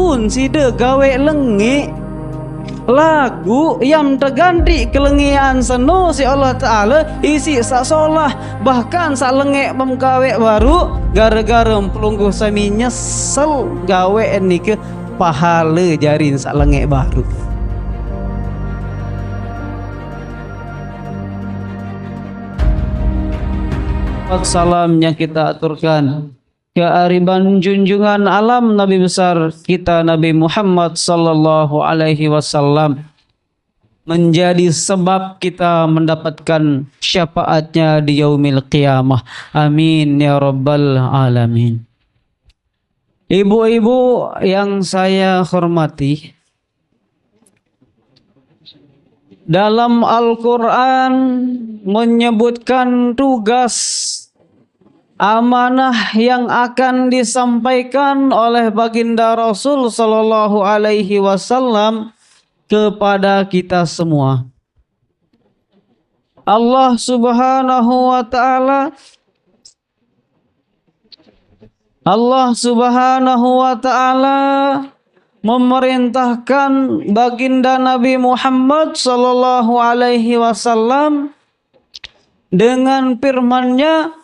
pun sida gawe lengi lagu yang terganti kelengian seno si Allah Ta'ala isi sak solah bahkan sak lengek memgawe baru gara-gara pelungguh sami nyesel gawe ni ke pahala jarin sak lengek baru. Salam yang kita aturkan kearifan junjungan alam Nabi besar kita Nabi Muhammad sallallahu alaihi wasallam menjadi sebab kita mendapatkan syafaatnya di yaumil qiyamah. Amin ya rabbal alamin. Ibu-ibu yang saya hormati, dalam Al-Quran menyebutkan tugas amanah yang akan disampaikan oleh baginda Rasul sallallahu alaihi wasallam kepada kita semua. Allah Subhanahu wa taala memerintahkan baginda Nabi Muhammad sallallahu alaihi wasallam dengan firman-Nya,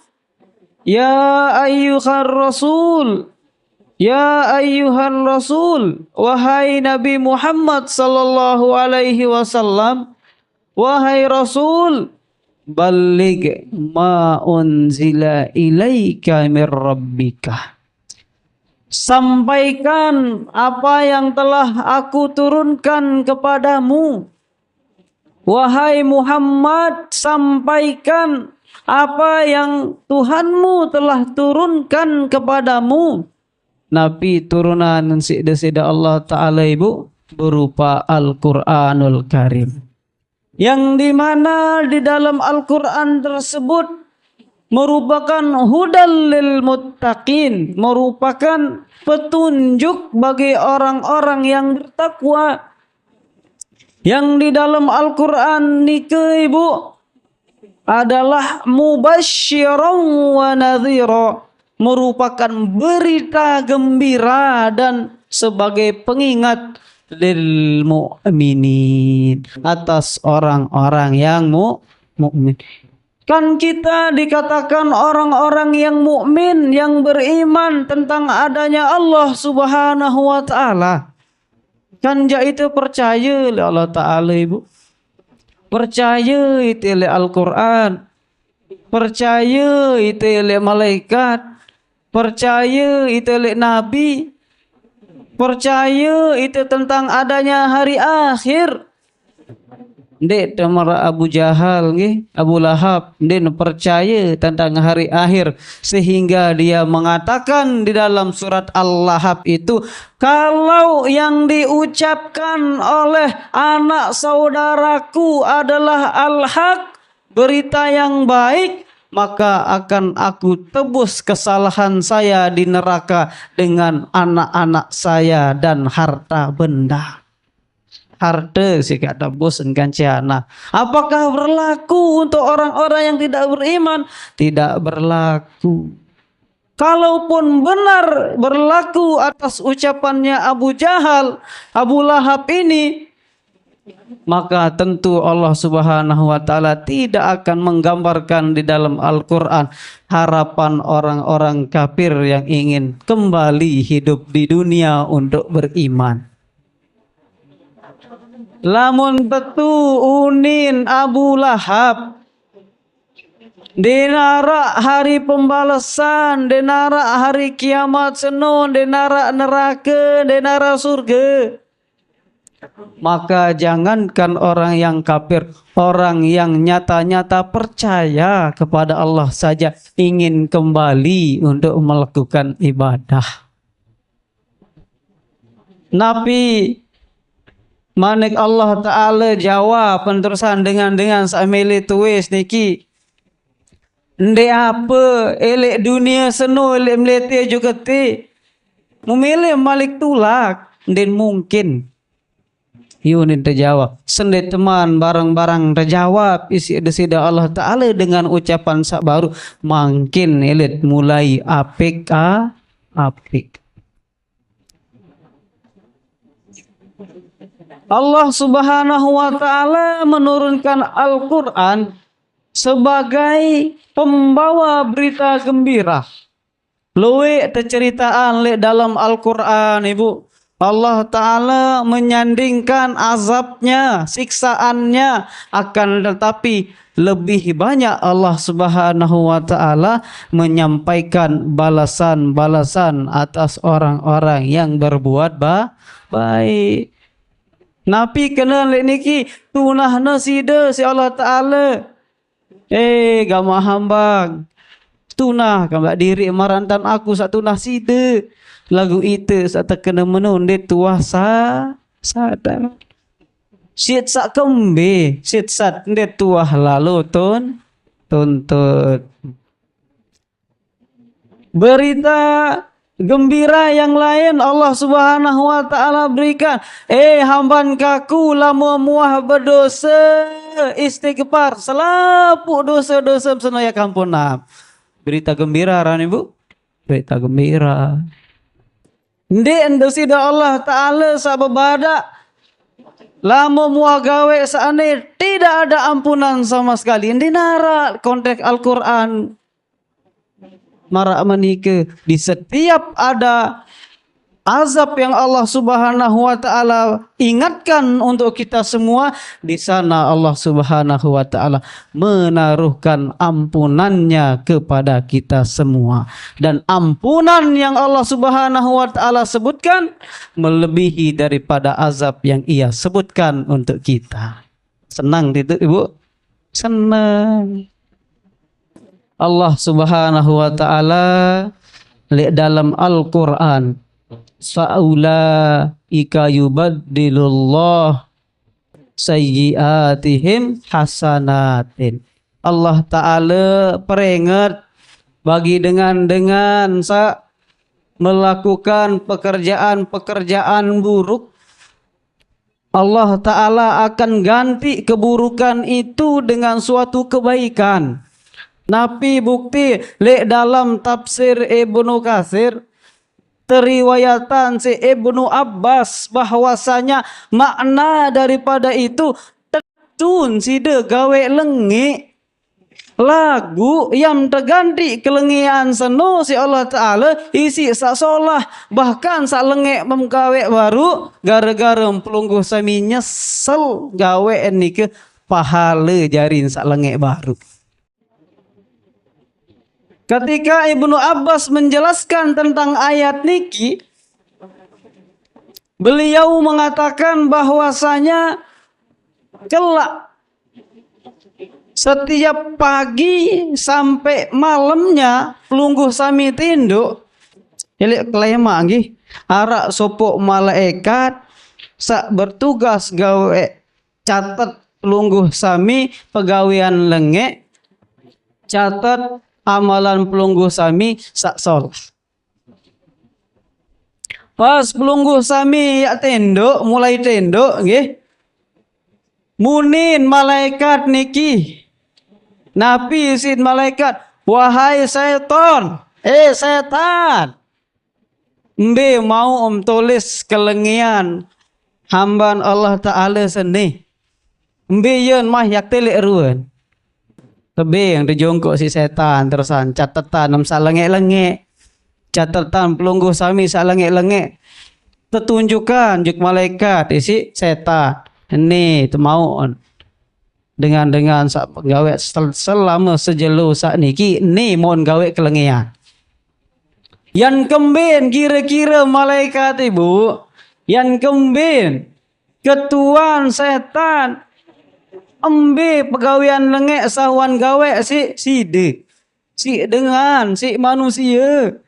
Ya ayyuhar rasul, wahai Nabi Muhammad sallallahu alaihi wasallam, wahai Rasul, balligh ma unzila ilaika mir rabbika. Sampaikan apa yang telah aku turunkan kepadamu. Wahai Muhammad, sampaikan apa yang Tuhanmu telah turunkan kepadamu. Nabi turunan sida Allah Ta'ala ibu berupa Al-Quranul Karim, yang dimana di dalam Al-Quran tersebut merupakan hudal lil muttaqin, merupakan petunjuk bagi orang-orang yang bertakwa. Yang di dalam Al-Quran nike ibu adalah mubasysyiran wa nadhira, merupakan berita gembira dan sebagai pengingat lil mu'minin, atas orang-orang yang mukmin. Kan kita dikatakan orang-orang yang mukmin, yang beriman tentang adanya Allah Subhanahu wa taala. Kan ja itu percaya oleh Allah Taala ibu. Percaya itu oleh Al-Quran, percaya itu oleh malaikat, percaya itu oleh Nabi, percaya itu tentang adanya hari akhir. Dek temara Abu Jahal Abu Lahab den percaya tentang hari akhir sehingga dia mengatakan di dalam surat Al-Lahab itu, kalau yang diucapkan oleh anak saudaraku adalah al-haq, berita yang baik, maka akan aku tebus kesalahan saya di neraka dengan anak-anak saya dan harta benda. Harta sih kata bos engkan ciana. Apakah berlaku untuk orang-orang yang tidak beriman? Tidak berlaku. Kalaupun benar berlaku atas ucapannya Abu Jahal, Abu Lahab ini, maka tentu Allah Subhanahu wa taala tidak akan menggambarkan di dalam Al-Quran harapan orang-orang kafir yang ingin kembali hidup di dunia untuk beriman. Lamun betu unin Abu Lahab denara hari pembalasan, denara hari kiamat senon, denara neraka, denara surga, maka jangankan orang yang kafir, orang yang nyata-nyata percaya kepada Allah saja ingin kembali untuk melakukan ibadah. Nabi manik Allah Ta'ala jawab penterusan dengan samili tuis niki, ndek apa elek dunia seno elek melete juga ti memilih malik tulak den mungkin Yunin terjawab sendiri teman barang-barang terjawab isi desida Allah Ta'ala dengan ucapan sak baru, makin elit mulai apik apik. Allah Subhanahu wa taala menurunkan Al-Qur'an sebagai pembawa berita gembira. Luwe terceritaan le dalam Al-Qur'an, Ibu. Allah Ta'ala menyandingkan azabnya, siksaannya, akan tetapi lebih banyak Allah Subhanahu wa Ta'ala menyampaikan balasan-balasan atas orang-orang yang berbuat baik. Nabi kena lek niki tunahna sida si Allah Ta'ala. Gama hambang. Tunah kambak diri marantan aku sak tunah sida. Lagu itu sak terkena menun de tuah sadar. Sit sak kembe, sit sat de tuah lalu tuntut. Berita gembira yang lain Allah Subhanahu wa taala berikan. Hamban kaku lama muah berdosa istighfar selapuk dosa-dosa senaya kampunam. Berita gembira ran Ibu. Berita gembira. Ndek dosi da Allah Ta'ala sababada lama muah gawe saane tidak ada ampunan sama sekali. Ndek nara konteks Al-Quran marak menika di setiap ada azab yang Allah Subhanahu wa taala ingatkan untuk kita semua, di sana Allah Subhanahu wa taala menaruhkan ampunannya kepada kita semua. Dan ampunan yang Allah Subhanahu wa taala sebutkan melebihi daripada azab yang Ia sebutkan untuk kita. Senang itu Ibu? Senang. Allah Subhanahu wa taala dalam Al-Qur'an, sa'ulaika yubaddilullah sayyiatihim hasanatin. Allah Ta'ala peringat bagi dengan melakukan pekerjaan buruk, Allah Ta'ala akan ganti keburukan itu dengan suatu kebaikan. Nabi bukti dalam tafsir Ibnu Katsir teriwayatan si Ibnu Abbas bahwasanya makna daripada itu tetun sida gawe lengi lagu yang terganti kelengian seno si Allah Ta'ala isi sak solah, bahkan sak lengek memgawe baru gara-gara pelungguh sami nyesel gawe nike pahala jarin sak lengek baru. Ketika Ibnu Abbas menjelaskan tentang ayat niki, beliau mengatakan bahwasanya kelak setiap pagi sampai malamnya pelungguh sami tinduk elek kelema nggih arak sopok malaikat sak bertugas gawe catat pelungguh sami pegawean lengek, catat amalan pelungguh sami sak solah. Pas pelungguh sami ya tenduk, mulai tenduk nggih. Munin malaikat niki. Nabi isin malaikat, wahai setan, setan. Mbe mau tulis kelengian hamban Allah Ta'ala seni. Mbe yen mah yak telik ruan. Tebing dijongkok si setan terusan catatan nam salengek-lengek, catatan pelungguh sami salengek-lengek, tetunjukkan juk malaikat isi setan ini mau dengan sak gawe selama sejelo sak niki ni mohon gawe kelengian yan kembin kira-kira malaikat Ibu yan kembin ketuan setan embe pegawean lengek sawan gawe si dengan si manusia.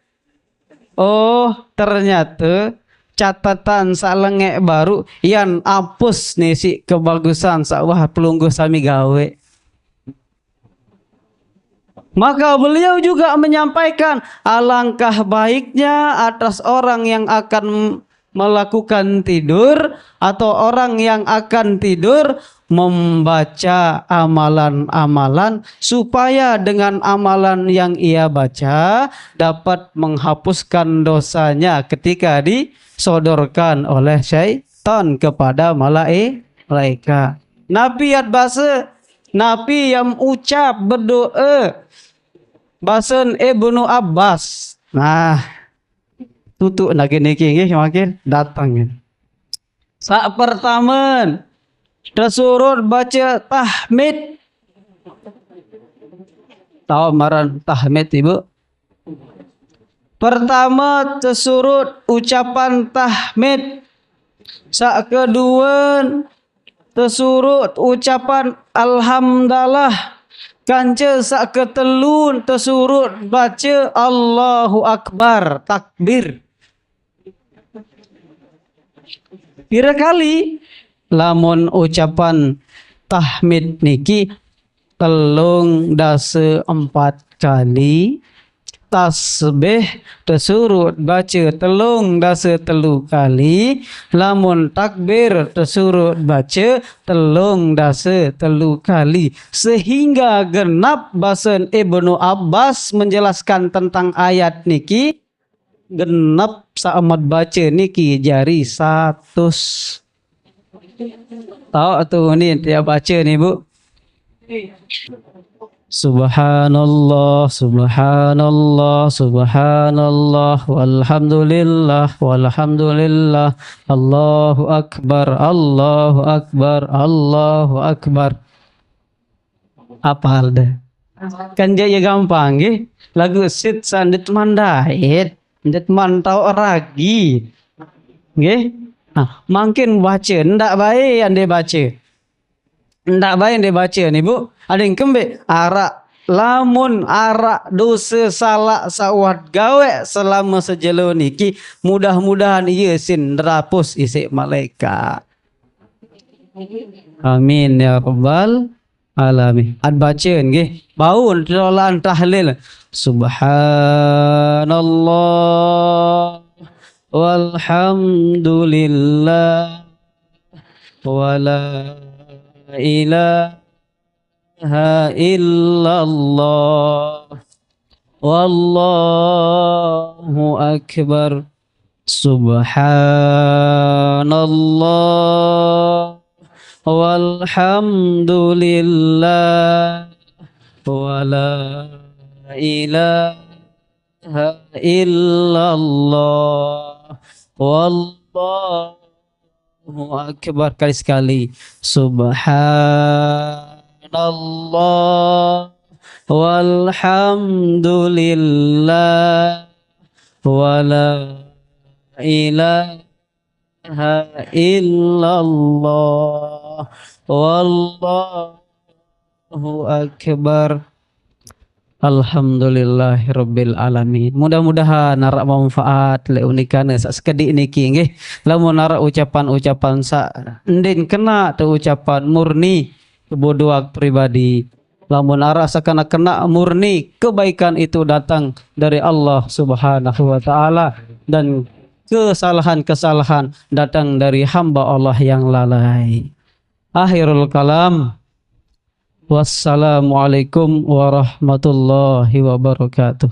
Oh ternyata catatan salengek baru yang hapus nih si kebagusan sawah pelungguh sami gawe. Maka beliau juga menyampaikan alangkah baiknya atas orang yang akan melakukan tidur atau orang yang akan tidur membaca amalan-amalan supaya dengan amalan yang ia baca dapat menghapuskan dosanya ketika disodorkan oleh ton kepada malaikat. Nabi yang bahasa, Nabi yang ucap berdoa bahasa Ibnu Abbas. Nah, tutup lagi niki nggih makin datang. Saat pertama tersuruh baca tahmid. Tahu maran tahmid ibu? Pertama tersuruh ucapan tahmid. Saat kedua tersuruh ucapan alhamdulillah. Kanca saat ketelun tersuruh baca Allahu Akbar, takbir. Pira kali lamun ucapan tahmid niki 3 dasa 4 kali, tasbih tersuruh baca 3 dasa 3 kali, lamun takbir tersuruh baca 3 dasa 3 kali, sehingga genap bahasa Ibnu Abbas menjelaskan tentang ayat niki, genap saamat baca niki jari 100. Tahu tuh ni dia baca ni bu. Subhanallah, subhanallah, subhanallah, walhamdulillah, walhamdulillah, Allahu akbar, Allahu akbar, Allahu akbar. Apal dah. Kan dia gampang nggih. Lagu sit sandet mandait, ndet mantau ragi. Nggih. Nah, makin baca ndak baik ande baca. Ndak baik ande baca ni Bu. Ada yang kembali arak lamun arak dosa salah sawat gawe selama sejelo niki, mudah-mudahan ia sin terhapus isi malaikat. Amin ya rabbal alamin. Ad baca nggih. Baun dolan tahlil. Subhanallah walhamdulillah wala ilaha illallah wallahu akbar. Subhanallah walhamdulillah wala ilaha illallah wallahu akbar. Kali sekali. Subhanallah walhamdulillah wala ilaha illallah wallahu akbar. Alhamdulillahirabbil alamin. Mudah-mudahan narak manfaat le unikane sak sekedik niki nggih. Lamun narak ucapan-ucapan sak endin kena tu ucapan murni kebodohan pribadi. Lamun narak sakana kena murni kebaikan itu datang dari Allah Subhanahu wa taala dan kesalahan-kesalahan datang dari hamba Allah yang lalai. Akhirul kalam. Wassalamualaikum warahmatullahi wabarakatuh.